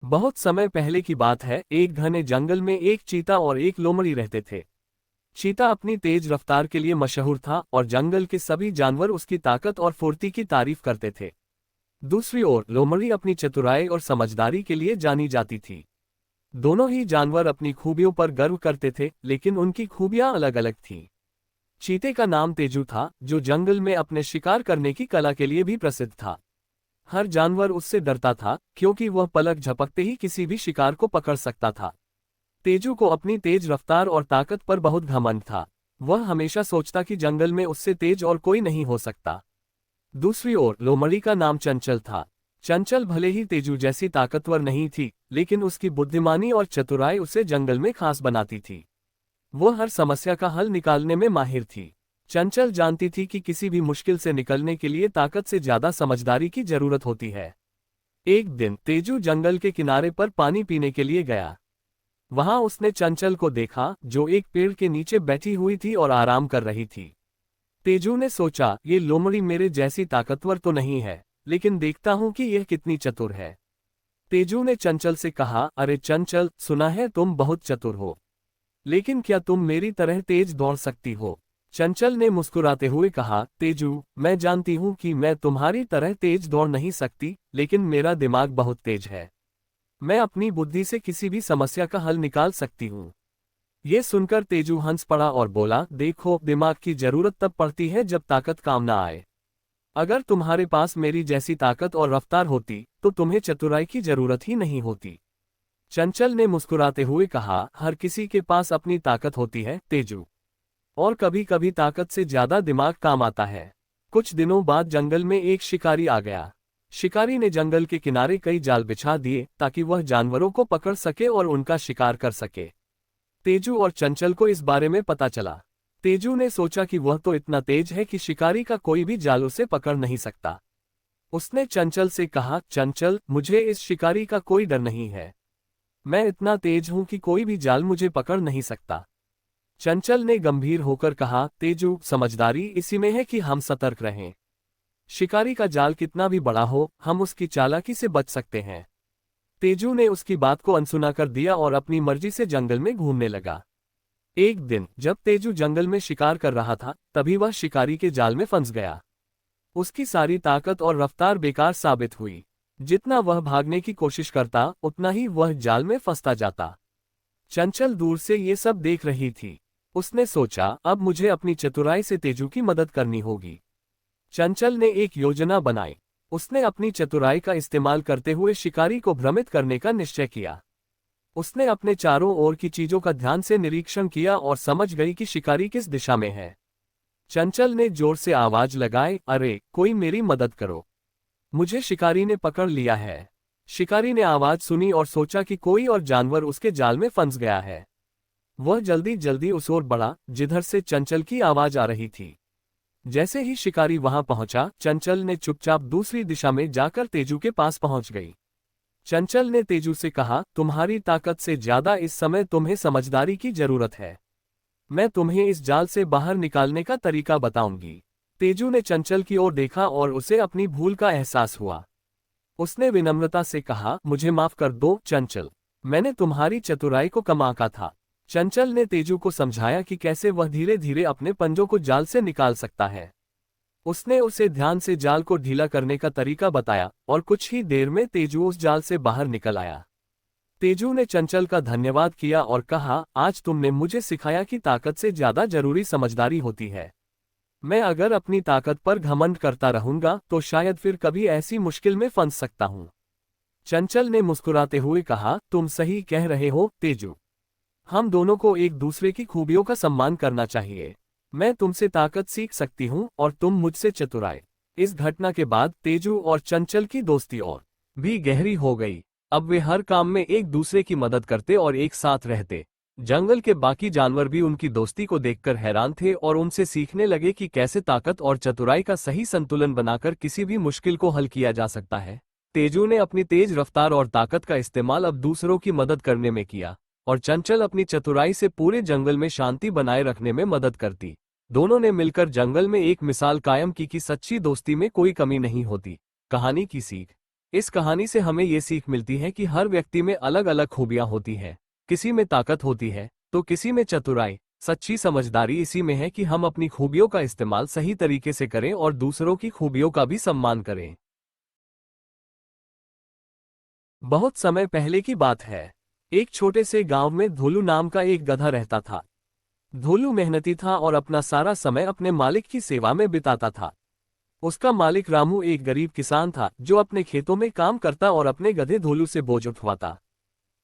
बहुत समय पहले की बात है, एक घने जंगल में एक चीता और एक लोमड़ी रहते थे। चीता अपनी तेज रफ्तार के लिए मशहूर था और जंगल के सभी जानवर उसकी ताकत और फुर्ती की तारीफ करते थे। दूसरी ओर लोमड़ी अपनी चतुराई और समझदारी के लिए जानी जाती थी। दोनों ही जानवर अपनी खूबियों पर गर्व करते थे, लेकिन उनकी खूबियां अलग अलग थीं। चीते का नाम तेजू था, जो जंगल में अपने शिकार करने की कला के लिए भी प्रसिद्ध था। हर जानवर उससे डरता था, क्योंकि वह पलक झपकते ही किसी भी शिकार को पकड़ सकता था। तेजू को अपनी तेज रफ्तार और ताकत पर बहुत घमंड था। वह हमेशा सोचता कि जंगल में उससे तेज और कोई नहीं हो सकता। दूसरी ओर लोमड़ी का नाम चंचल था। चंचल भले ही तेजू जैसी ताकतवर नहीं थी, लेकिन उसकी बुद्धिमानी और चतुराई उसे जंगल में खास बनाती थी। वह हर समस्या का हल निकालने में माहिर थी। चंचल जानती थी कि किसी भी मुश्किल से निकलने के लिए ताकत से ज्यादा समझदारी की जरूरत होती है। एक दिन तेजू जंगल के किनारे पर पानी पीने के लिए गया। वहां उसने चंचल को देखा, जो एक पेड़ के नीचे बैठी हुई थी और आराम कर रही थी। तेजू ने सोचा, ये लोमड़ी मेरे जैसी ताकतवर तो नहीं है, लेकिन देखता हूं कि यह कितनी चतुर है। तेजू ने चंचल से कहा, अरे चंचल, सुना है तुम बहुत चतुर हो, लेकिन क्या तुम मेरी तरह तेज दौड़ सकती हो? चंचल ने मुस्कुराते हुए कहा, तेजू, मैं जानती हूं कि मैं तुम्हारी तरह तेज दौड़ नहीं सकती, लेकिन मेरा दिमाग बहुत तेज है। मैं अपनी बुद्धि से किसी भी समस्या का हल निकाल सकती हूँ। ये सुनकर तेजू हंस पड़ा और बोला, देखो, दिमाग की जरूरत तब पड़ती है जब ताकत काम ना आए। अगर तुम्हारे पास मेरी जैसी ताकत और रफ्तार होती, तो तुम्हें चतुराई की जरूरत ही नहीं होती। चंचल ने मुस्कुराते हुए कहा, हर किसी के पास अपनी ताकत होती है तेजू, और कभी कभी ताकत से ज्यादा दिमाग काम आता है। कुछ दिनों बाद जंगल में एक शिकारी आ गया। शिकारी ने जंगल के किनारे कई जाल बिछा दिए, ताकि वह जानवरों को पकड़ सके और उनका शिकार कर सके। तेजू और चंचल को इस बारे में पता चला। तेजू ने सोचा कि वह तो इतना तेज है कि शिकारी का कोई भी जाल उसे पकड़ नहीं सकता। उसने चंचल से कहा, चंचल, मुझे इस शिकारी का कोई डर नहीं है। मैं इतना तेज हूं कि कोई भी जाल मुझे पकड़ नहीं सकता। चंचल ने गंभीर होकर कहा, तेजू, समझदारी इसी में है कि हम सतर्क रहें। शिकारी का जाल कितना भी बड़ा हो, हम उसकी चालाकी से बच सकते हैं। तेजू ने उसकी बात को अनसुना कर दिया और अपनी मर्जी से जंगल में घूमने लगा। एक दिन जब तेजू जंगल में शिकार कर रहा था, तभी वह शिकारी के जाल में फंस गया। उसकी सारी ताकत और रफ्तार बेकार साबित हुई। जितना वह भागने की कोशिश करता, उतना ही वह जाल में फंसता जाता। चंचल दूर से ये सब देख रही थी। उसने सोचा, अब मुझे अपनी चतुराई से तेजू की मदद करनी होगी। चंचल ने एक योजना बनाई। उसने अपनी चतुराई का इस्तेमाल करते हुए शिकारी को भ्रमित करने का निश्चय किया। उसने अपने चारों ओर की चीजों का ध्यान से निरीक्षण किया और समझ गई कि शिकारी किस दिशा में है। चंचल ने जोर से आवाज लगाई, अरे, कोई मेरी मदद करो, मुझे शिकारी ने पकड़ लिया है। शिकारी ने आवाज सुनी और सोचा कि कोई और जानवर उसके जाल में फंस गया है। वह जल्दी जल्दी उस ओर बढ़ा, जिधर से चंचल की आवाज आ रही थी। जैसे ही शिकारी वहां पहुंचा, चंचल ने चुपचाप दूसरी दिशा में जाकर तेजू के पास पहुंच गई। चंचल ने तेजू से कहा, तुम्हारी ताकत से ज्यादा इस समय तुम्हें समझदारी की जरूरत है। मैं तुम्हें इस जाल से बाहर निकालने का तरीका बताऊंगी। तेजू ने चंचल की ओर देखा और उसे अपनी भूल का एहसास हुआ। उसने विनम्रता से कहा, मुझे माफ कर दो चंचल, मैंने तुम्हारी चतुराई को कम आंका था। चंचल ने तेजू को समझाया कि कैसे वह धीरे धीरे अपने पंजों को जाल से निकाल सकता है। उसने उसे ध्यान से जाल को ढीला करने का तरीका बताया और कुछ ही देर में तेजू उस जाल से बाहर निकल आया। तेजू ने चंचल का धन्यवाद किया और कहा, आज तुमने मुझे सिखाया कि ताकत से ज्यादा जरूरी समझदारी होती है। मैं अगर अपनी ताकत पर घमंड करता रहूंगा तो शायद फिर कभी ऐसी मुश्किल में फंस सकता हूं। चंचल ने मुस्कुराते हुए कहा, तुम सही कह रहे हो तेजू, हम दोनों को एक दूसरे की खूबियों का सम्मान करना चाहिए। मैं तुमसे ताकत सीख सकती हूँ और तुम मुझसे चतुराई। इस घटना के बाद तेजू और चंचल की दोस्ती और भी गहरी हो गई। अब वे हर काम में एक दूसरे की मदद करते और एक साथ रहते। जंगल के बाकी जानवर भी उनकी दोस्ती को देखकर हैरान थे और उनसे सीखने लगे कि कैसे ताकत और चतुराई का सही संतुलन बनाकर किसी भी मुश्किल को हल किया जा सकता है। तेजू ने अपनी तेज रफ्तार और ताकत का इस्तेमाल अब दूसरों की मदद करने में किया, और चंचल अपनी चतुराई से पूरे जंगल में शांति बनाए रखने में मदद करती। दोनों ने मिलकर जंगल में एक मिसाल कायम की कि सच्ची दोस्ती में कोई कमी नहीं होती। कहानी की सीख। इस कहानी से हमें ये सीख मिलती है कि हर व्यक्ति में अलग अलग खूबियां होती हैं। किसी में ताकत होती है तो किसी में चतुराई। सच्ची समझदारी इसी में है कि हम अपनी खूबियों का इस्तेमाल सही तरीके से करें और दूसरों की खूबियों का भी सम्मान करें। बहुत समय पहले की बात है। एक छोटे से गांव में धोलू नाम का एक गधा रहता था। धोलू मेहनती था और अपना सारा समय अपने मालिक की सेवा में बिताता था। उसका मालिक रामू एक गरीब किसान था जो अपने खेतों में काम करता और अपने गधे धोलू से बोझ उठवाता।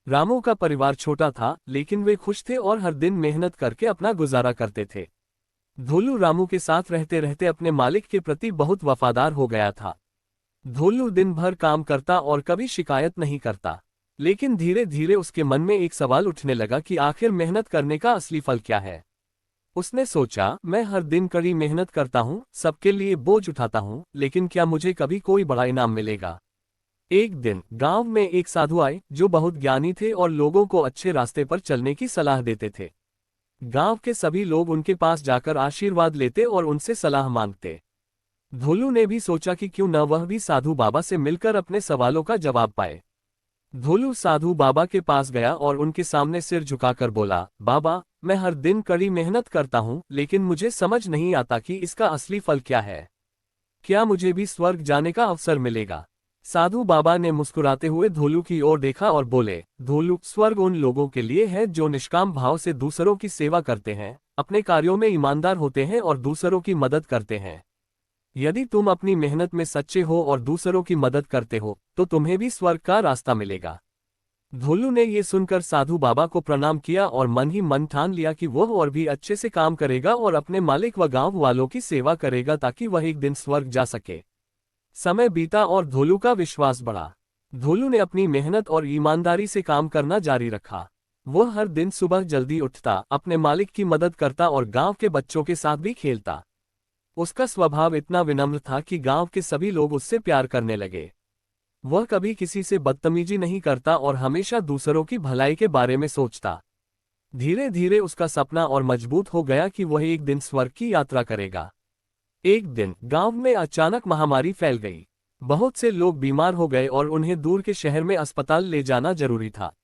रामू का परिवार छोटा था लेकिन वे खुश थे और हर दिन मेहनत करके अपना गुजारा करते थे। धोलू रामू के साथ रहते रहते अपने मालिक के प्रति बहुत वफादार हो गया था। धोलू दिन भर काम करता और कभी शिकायत नहीं करता। लेकिन धीरे धीरे उसके मन में एक सवाल उठने लगा कि आखिर मेहनत करने का असली फल क्या है। उसने सोचा, मैं हर दिन कड़ी मेहनत करता हूँ, सबके लिए बोझ उठाता हूँ, लेकिन क्या मुझे कभी कोई बड़ा इनाम मिलेगा। एक दिन गांव में एक साधु आए जो बहुत ज्ञानी थे और लोगों को अच्छे रास्ते पर चलने की सलाह देते थे। गांव के सभी लोग उनके पास जाकर आशीर्वाद लेते और उनसे सलाह मांगते। धोलू ने भी सोचा कि क्यों न वह भी साधु बाबा से मिलकर अपने सवालों का जवाब पाए। धोलू साधु बाबा के पास गया और उनके सामने सिर झुकाकर बोला, बाबा, मैं हर दिन कड़ी मेहनत करता हूँ लेकिन मुझे समझ नहीं आता कि इसका असली फल क्या है। क्या मुझे भी स्वर्ग जाने का अवसर मिलेगा। साधु बाबा ने मुस्कुराते हुए धोलू की ओर देखा और बोले, धोलू, स्वर्ग उन लोगों के लिए है जो निष्काम भाव से दूसरों की सेवा करते हैं, अपने कार्यों में ईमानदार होते हैं और दूसरों की मदद करते हैं। यदि तुम अपनी मेहनत में सच्चे हो और दूसरों की मदद करते हो तो तुम्हें भी स्वर्ग का रास्ता मिलेगा। धोलू ने ये सुनकर साधु बाबा को प्रणाम किया और मन ही मन ठान लिया कि वह और भी अच्छे से काम करेगा और अपने मालिक व गांव वालों की सेवा करेगा ताकि वह एक दिन स्वर्ग जा सके। समय बीता और धोलू का विश्वास बढ़ा। धोलू ने अपनी मेहनत और ईमानदारी से काम करना जारी रखा। वह हर दिन सुबह जल्दी उठता, अपने मालिक की मदद करता और गांव के बच्चों के साथ भी खेलता। उसका स्वभाव इतना विनम्र था कि गांव के सभी लोग उससे प्यार करने लगे। वह कभी किसी से बदतमीजी नहीं करता और हमेशा दूसरों की भलाई के बारे में सोचता। धीरे धीरे उसका सपना और मजबूत हो गया कि वह एक दिन स्वर्ग की यात्रा करेगा। एक दिन गांव में अचानक महामारी फैल गई। बहुत से लोग बीमार हो गए और उन्हें दूर के शहर में अस्पताल ले जाना जरूरी था।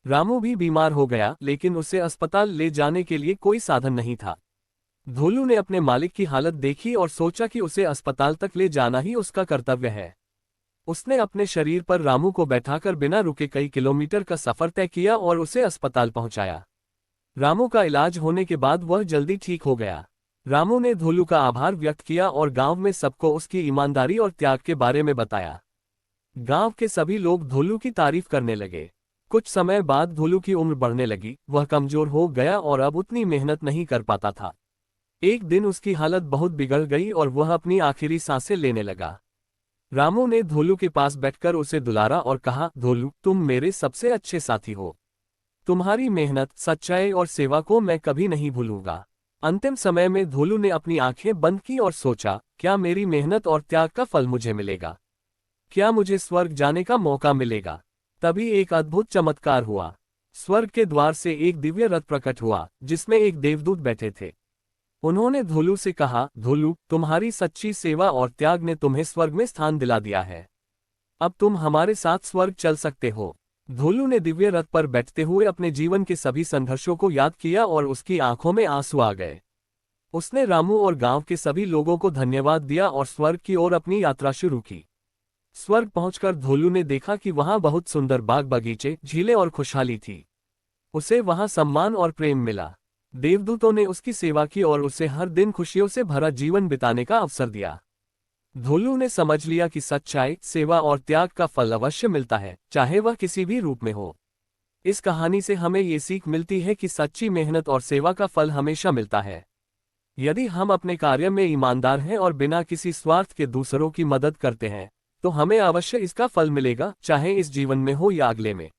रामू भी बीमार हो गया लेकिन उसे अस्पताल ले जाने के लिए कोई साधन नहीं था। धोलू ने अपने मालिक की हालत देखी और सोचा कि उसे अस्पताल तक ले जाना ही उसका कर्तव्य है। उसने अपने शरीर पर रामू को बैठाकर बिना रुके कई किलोमीटर का सफर तय किया और उसे अस्पताल पहुंचाया। रामू का इलाज होने के बाद वह जल्दी ठीक हो गया। रामू ने धोलू का आभार व्यक्त किया और गांव में सबको उसकी ईमानदारी और त्याग के बारे में बताया। गांव के सभी लोग धोलू की तारीफ करने लगे। कुछ समय बाद धोलू की उम्र बढ़ने लगी, वह कमजोर हो गया और अब उतनी मेहनत नहीं कर पाता था। एक दिन उसकी हालत बहुत बिगड़ गई और वह अपनी आखिरी सांसें लेने लगा। रामू ने धोलू के पास बैठकर उसे दुलारा और कहा, धोलू, तुम मेरे सबसे अच्छे साथी हो। तुम्हारी मेहनत, सच्चाई और सेवा को मैं कभी नहीं भूलूंगा। अंतिम समय में धोलू ने अपनी आंखें बंद की और सोचा, क्या मेरी मेहनत और त्याग का फल मुझे मिलेगा? क्या मुझे स्वर्ग जाने का मौका मिलेगा? तभी एक अद्भुत चमत्कार हुआ। स्वर्ग के द्वार से एक दिव्य रथ प्रकट हुआ जिसमें एक देवदूत बैठे थे। उन्होंने धोलू से कहा, धोलू, तुम्हारी सच्ची सेवा और त्याग ने तुम्हें स्वर्ग में स्थान दिला दिया है। अब तुम हमारे साथ स्वर्ग चल सकते हो। धोलू ने दिव्य रथ पर बैठते हुए अपने जीवन के सभी संघर्षों को याद किया और उसकी आंखों में आंसू आ गए। उसने रामू और गांव के सभी लोगों को धन्यवाद दिया और स्वर्ग की ओर अपनी यात्रा शुरू की। स्वर्ग पहुंचकर धोलू ने देखा कि वहां बहुत सुंदर बाग बगीचे, झीलें और खुशहाली थी। उसे वहां सम्मान और प्रेम मिला। देवदूतों ने उसकी सेवा की और उसे हर दिन खुशियों से भरा जीवन बिताने का अवसर दिया। धोलू ने समझ लिया कि सच्चाई, सेवा और त्याग का फल अवश्य मिलता है, चाहे वह किसी भी रूप में हो। इस कहानी से हमें ये सीख मिलती है कि सच्ची मेहनत और सेवा का फल हमेशा मिलता है। यदि हम अपने कार्य में ईमानदार हैं और बिना किसी स्वार्थ के दूसरों की मदद करते हैं तो हमें अवश्य इसका फल मिलेगा, चाहे इस जीवन में हो या अगले में।